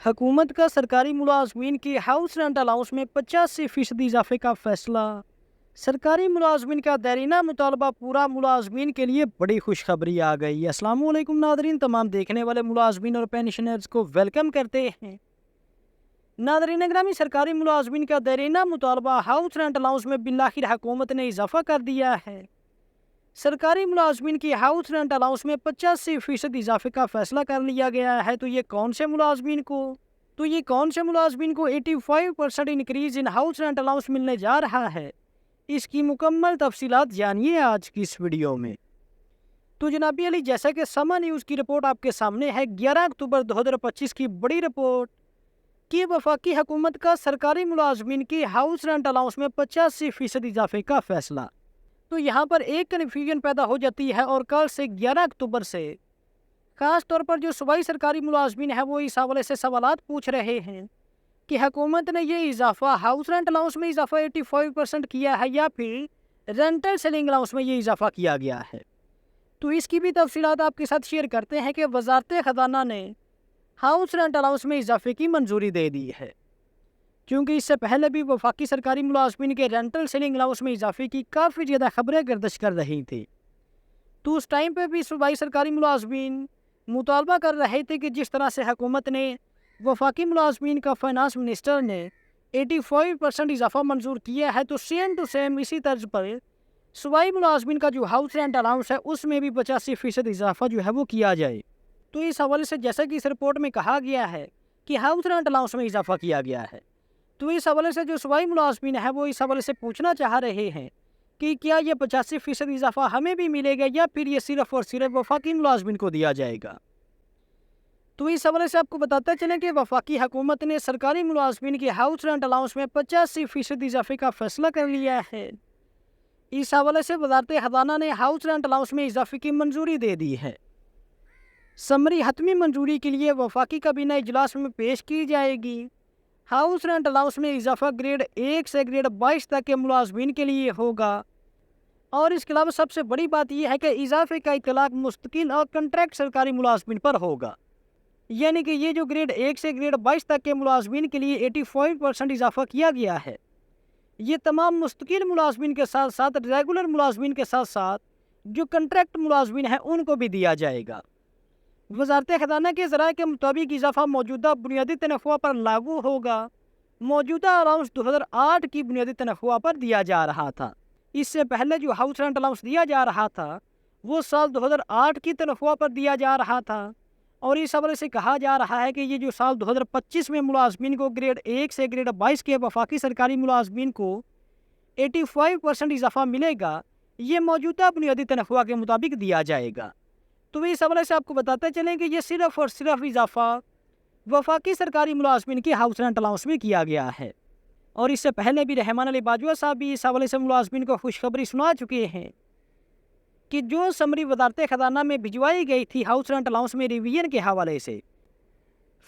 हुकूमत का सरकारी मुलाजमीन की हाउस रेंट अलाउंस में 85% इजाफे का फैसला। सरकारी मुलाजमीन का देरीना मुतालबा पूरा मुलाजमीन के लिए बड़ी खुशखबरी आ गई। अस्सलाम वालेकुम नादरीन, तमाम देखने वाले मुलाजमीन और पेंशनर्स को वेलकम करते हैं। नादरीन ग्रामी, सरकारी मुलाजमीन का देरीना मुतालबा हाउस रेंट अलाउंस में बिलाखिर हुकूमत ने इजाफा कर दिया है। सरकारी मुलाजमीन की हाउस रेंट अलाउंस में 85% इजाफे का फैसला कर लिया गया है। तो ये कौन से मुलाजमीन को 85% increase in house rent allowance मिलने जा रहा है, इसकी मुकम्मल तफसीलात जानिए आज की इस वीडियो में। तो जनाबी अली, जैसा कि समा न्यूज़ की रिपोर्ट आपके सामने है, 11 अक्टूबर 2025 की बड़ी रिपोर्ट कि वफाकी हुकूमत का सरकारी मुलाजमीन की हाउस रेंट अलाउंस में 85% इजाफे का फैसला। तो यहाँ पर एक कन्फ्यूजन पैदा हो जाती है और कल से 11 अक्टूबर से ख़ास तौर पर जो सूबाई सरकारी मुलाजमीन है वो इस हवाले से सवालात पूछ रहे हैं कि हुकूमत ने ये इजाफा हाउस रेंट अलाउंस में इजाफा 85% किया है या फिर रेंटल सेलिंग अलाउंस में ये इजाफा किया गया है। तो इसकी भी तफसीलात आपके साथ शेयर करते हैं कि वजारत ख़जाना ने हाउस रेंट अलाउंस में इजाफे की मंजूरी दे दी है, क्योंकि इससे पहले भी वफाकी सरकारी मुलाजमीन के रेंटल सेलिंग अलाउंस में इजाफे की काफ़ी ज़्यादा खबरें गर्दिश कर रही थी। तो उस टाइम पे भी सूबाई सरकारी मुलाजमीन मुतालबा कर रहे थे कि जिस तरह से हुकूमत ने वफाकी मुलाजमीन का फाइनेंस मिनिस्टर ने 85% इजाफा मंजूर किया है, तो सेम टू सेम इसी तर्ज पर सूबाई मुलाजमीन का जो हाउस रेंट अलाउंस है उसमें भी 85% इजाफा जो है वो किया जाए। तो इस हवाले से जैसा कि इस रिपोर्ट में कहा गया है कि हाउस रेंट अलाउंस में इजाफा किया गया है, तो इस हवाले से जो सूबाई मुलाजमीन है वो इस हवाले से पूछना चाह रहे हैं कि क्या ये 85% इजाफा हमें भी मिलेगा या फिर ये सिर्फ और सिर्फ वफाकी मुलाजमीन को दिया जाएगा। तो इस हवाले से आपको बताते चलें कि वफाकी हुकूमत ने सरकारी मुलाजमीन की हाउस रेंट अलाउंस में 85% इजाफे का फैसला कर लिया है। इस हवाले से वजारत ख़जाना ने हाउस रेंट अलाउंस में इजाफे की मंजूरी दे दी है। समरी हतमी मंजूरी के लिए वफाकी काबीना इजलास में पेश की जाएगी। हाउस रेंट अलाउंस में इजाफा ग्रेड 1 से ग्रेड 22 तक के मुलाजमीन के लिए होगा। और इसके अलावा सबसे बड़ी बात यह है कि इजाफे का इतलाक मुस्तकिल और कंट्रैक्ट सरकारी मुलाजमीन पर होगा, यानी कि ये जो ग्रेड 1 से ग्रेड 22 तक के मुलाजमीन के लिए 85% इजाफा किया गया है, ये तमाम मुस्तकिल मुलाजमीन के साथ साथ रेगुलर मुलाजमीन के साथ साथ जो कंट्रैक्ट मुलाजमीन हैं उनको भी दिया जाएगा। वजारत ख़जाना के ज़राए के मुताबिक इजाफा मौजूदा बुनियादी तनख्वाह पर लागू होगा। मौजूदा अलाउंस 2008 की बुनियादी तनख्वाह पर दिया जा रहा था। इससे पहले जो हाउस रेंट अलाउंस दिया जा रहा था वो साल 2008 की तनख्वाह पर दिया जा रहा था। और इस हवाले से कहा जा रहा है कि ये जो साल 2025 में मुलाजमीन को ग्रेड 1 से ग्रेड 22 के वफाकी सरकारी मुलाजमीन को 85% इजाफा मिलेगा, ये मौजूदा बुनियादी तनख्वाह के मुताबिक दिया जाएगा। तो इस हवाले से आपको बताते चलें कि ये सिर्फ और सिर्फ इजाफा वफाकी सरकारी मुलाजमीन की हाउस रेंट अलाउंस में किया गया है। और इससे पहले भी रहमान अली बाजवा साहब भी इस हवाले से मुलाजमीन को खुशखबरी सुना चुके हैं कि जो समरी वजारत ख़जाना में भिजवाई गई थी हाउस रेंट अलाउंस में रिवीजन के हवाले से,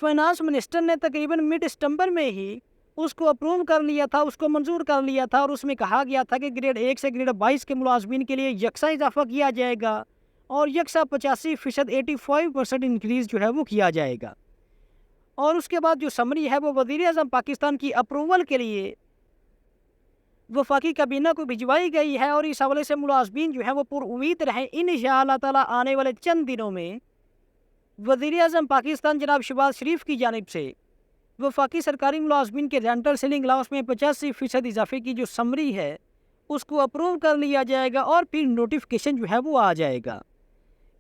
फाइनेंस मिनिस्टर ने तकरीबन मिड सितंबर में ही उसको अप्रूव कर लिया था, उसको मंजूर कर लिया था। और उसमें कहा गया था कि ग्रेड 1 से ग्रेड 22 के मुलाजमीन के लिए यकसा इजाफा किया जाएगा और यकसा 85% 85% इंक्रीज़ जो है वो किया जाएगा। और उसके बाद जो समरी है वो वज़ीर-ए-आज़म पाकिस्तान की अप्रूवल के लिए वफाकी काबीना को भिजवाई गई है। और इस हवाले से मुलाजमीन जो है वो पुरुम्मीद रहे इंशाअल्लाह ताला आने वाले चंद दिनों में वज़ीर-ए-आज़म पाकिस्तान जनाब शहबाज शरीफ की जानिब से वफाकी सरकारी मुलाजमीन के रेंटल सेलिंग अलाउंस में 85% इजाफे की जो समरी है उसको अप्रूव कर लिया जाएगा और फिर नोटिफिकेशन जो है वो आ जाएगा।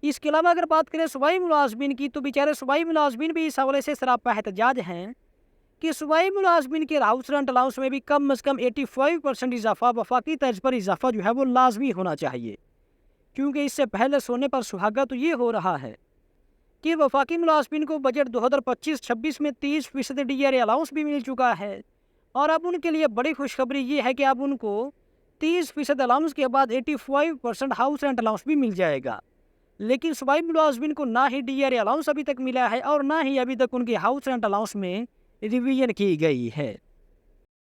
इसके अलावा अगर बात करें सूबाई मुलाजमीन की, तो बेचारे सूबाई मुलाजमीन भी इस हवाले से सरापा एहतजाज हैं कि सूबाई मुलाजमीन के हाउस रेंट अलाउंस में भी कम अज़ कम 85% इजाफा वफाकी तर्ज पर इजाफा जो है वो लाजमी होना चाहिए। क्योंकि इससे पहले सोने पर सुहागा तो ये हो रहा है कि वफाकी मुलाजमीन को बजट 2025-26 में 30% DRA अलाउंस भी मिल चुका है। और अब उनके लिए बड़ी खुशखबरी ये है कि अब उनको 30% अलाउंस के बाद 85% हाउस रेंट अलाउंस भी मिल जाएगा। लेकिन सूबाई मुलाजमीन को ना ही DRA अलाउंस अभी तक मिला है और ना ही अभी तक उनके हाउस रेंट अलाउंस में रिवीजन की गई है।